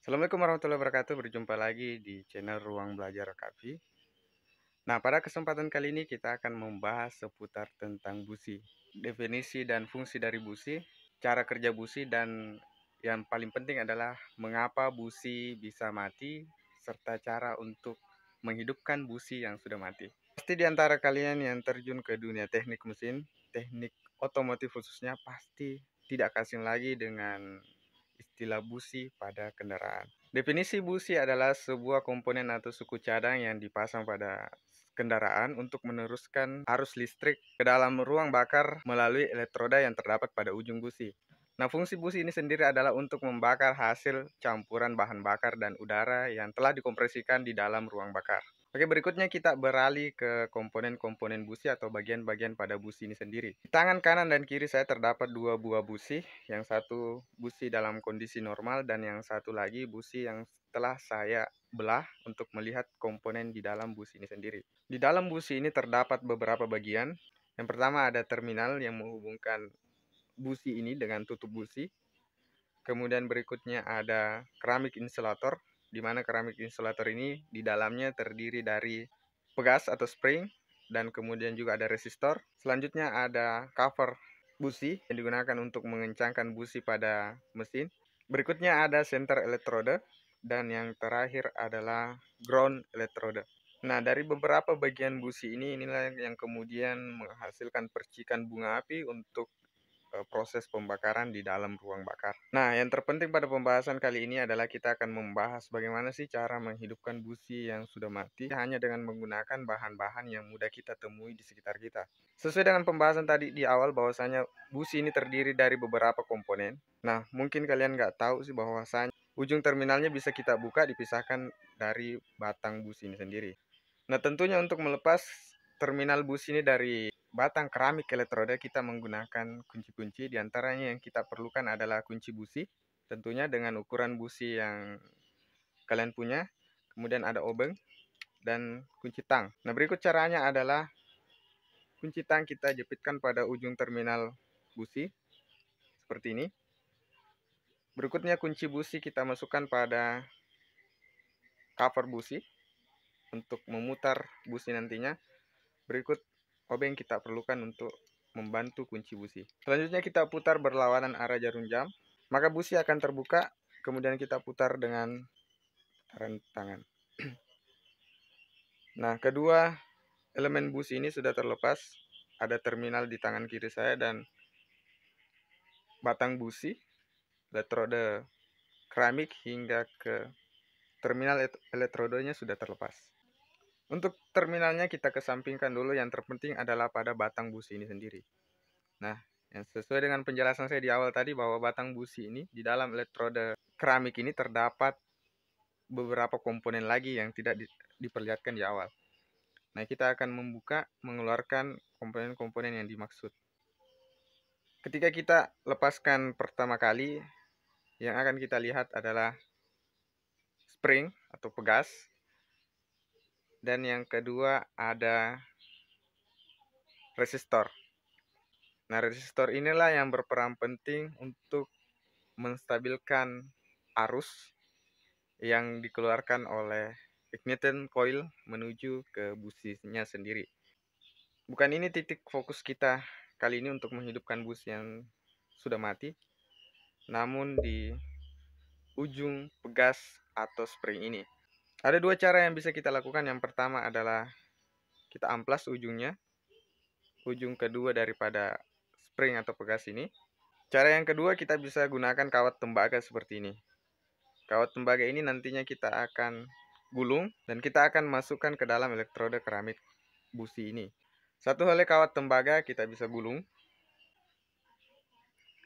Assalamualaikum warahmatullahi wabarakatuh. Berjumpa lagi di channel Ruang Belajar Kavi. Nah, pada kesempatan kali ini kita akan membahas seputar tentang busi, definisi dan fungsi dari busi, cara kerja busi, dan yang paling penting adalah mengapa busi bisa mati, serta cara untuk menghidupkan busi yang sudah mati. Pasti di antara kalian yang terjun ke dunia teknik mesin, teknik otomotif khususnya, pasti tidak asing lagi dengan istilah busi pada kendaraan. Definisi busi adalah sebuah komponen atau suku cadang yang dipasang pada kendaraan untuk meneruskan arus listrik ke dalam ruang bakar melalui elektroda yang terdapat pada ujung busi. Nah, fungsi busi ini sendiri adalah untuk membakar hasil campuran bahan bakar dan udara yang telah dikompresikan di dalam ruang bakar. Oke, berikutnya kita beralih ke komponen-komponen busi atau bagian-bagian pada busi ini sendiri. Di tangan kanan dan kiri saya terdapat dua buah busi, yang satu busi dalam kondisi normal dan yang satu lagi busi yang telah saya belah untuk melihat komponen di dalam busi ini sendiri. Di dalam busi ini terdapat beberapa bagian. Yang pertama ada terminal yang menghubungkan busi ini dengan tutup busi. Kemudian berikutnya ada keramik insulator, di mana keramik insulator ini di dalamnya terdiri dari pegas atau spring, dan kemudian juga ada resistor. Selanjutnya ada cover busi yang digunakan untuk mengencangkan busi pada mesin. Berikutnya ada center elektroda, dan yang terakhir adalah ground elektroda. Nah, dari beberapa bagian busi ini, inilah yang kemudian menghasilkan percikan bunga api untuk proses pembakaran di dalam ruang bakar. Nah, yang terpenting pada pembahasan kali ini adalah kita akan membahas bagaimana sih cara menghidupkan busi yang sudah mati hanya dengan menggunakan bahan-bahan yang mudah kita temui di sekitar kita. Sesuai dengan pembahasan tadi di awal bahwasanya busi ini terdiri dari beberapa komponen. Nah, mungkin kalian nggak tahu sih bahwasanya ujung terminalnya bisa kita buka dipisahkan dari batang busi ini sendiri. Nah, tentunya untuk melepas terminal busi ini dari batang keramik elektroda, kita menggunakan kunci-kunci. Di antaranya yang kita perlukan adalah kunci busi, tentunya dengan ukuran busi yang kalian punya. Kemudian ada obeng dan kunci tang. Nah, berikut caranya adalah kunci tang kita jepitkan pada ujung terminal busi seperti ini. Berikutnya kunci busi kita masukkan pada cover busi untuk memutar busi nantinya. Berikut obeng kita perlukan untuk membantu kunci busi. Selanjutnya kita putar berlawanan arah jarum jam, maka busi akan terbuka, kemudian kita putar dengan putaran tangan. Nah, kedua elemen busi ini sudah terlepas. Ada terminal di tangan kiri saya dan batang busi, elektroda keramik hingga ke terminal elektrodanya sudah terlepas. Untuk terminalnya kita kesampingkan dulu, yang terpenting adalah pada batang busi ini sendiri. Nah, yang sesuai dengan penjelasan saya di awal tadi bahwa batang busi ini di dalam elektroda keramik ini terdapat beberapa komponen lagi yang tidak diperlihatkan di awal. Nah, kita akan membuka, mengeluarkan komponen-komponen yang dimaksud. Ketika kita lepaskan pertama kali, yang akan kita lihat adalah spring atau pegas. Dan yang kedua ada resistor. Nah, resistor inilah yang berperan penting untuk menstabilkan arus yang dikeluarkan oleh ignition coil menuju ke businya sendiri. Bukan ini titik fokus kita kali ini untuk menghidupkan bus yang sudah mati, namun di ujung pegas atau spring ini. Ada dua cara yang bisa kita lakukan. Yang pertama adalah kita amplas ujungnya, ujung kedua daripada spring atau pegas ini. Cara yang kedua, kita bisa gunakan kawat tembaga seperti ini. Kawat tembaga ini nantinya kita akan gulung dan kita akan masukkan ke dalam elektroda keramik busi ini. Satu helai kawat tembaga kita bisa gulung.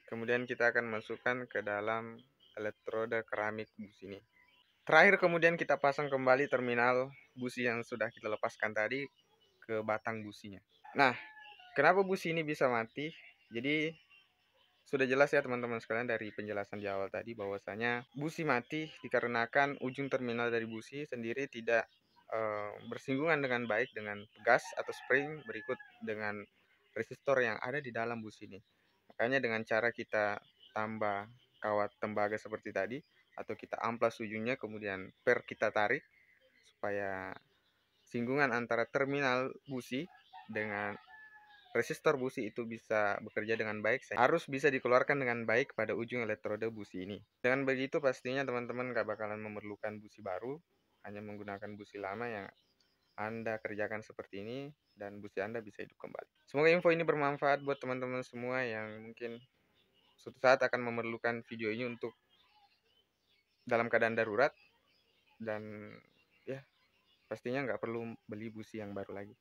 Kemudian kita akan masukkan ke dalam elektroda keramik busi ini. Terakhir kemudian kita pasang kembali terminal busi yang sudah kita lepaskan tadi ke batang businya. Nah, kenapa busi ini bisa mati? Jadi sudah jelas ya teman-teman sekalian dari penjelasan di awal tadi bahwasanya busi mati dikarenakan ujung terminal dari busi sendiri tidak bersinggungan dengan baik dengan pegas atau spring berikut dengan resistor yang ada di dalam busi ini. Makanya dengan cara kita tambah kawat tembaga seperti tadi, atau kita amplas ujungnya, kemudian kita tarik supaya singgungan antara terminal busi dengan resistor busi itu bisa bekerja dengan baik, harus bisa dikeluarkan dengan baik pada ujung elektroda busi ini. Dengan begitu pastinya teman-teman gak bakalan memerlukan busi baru, hanya menggunakan busi lama yang Anda kerjakan seperti ini, dan busi Anda bisa hidup kembali. Semoga info ini bermanfaat buat teman-teman semua yang mungkin suatu saat akan memerlukan video ini untuk dalam keadaan darurat, dan ya pastinya nggak perlu beli busi yang baru lagi.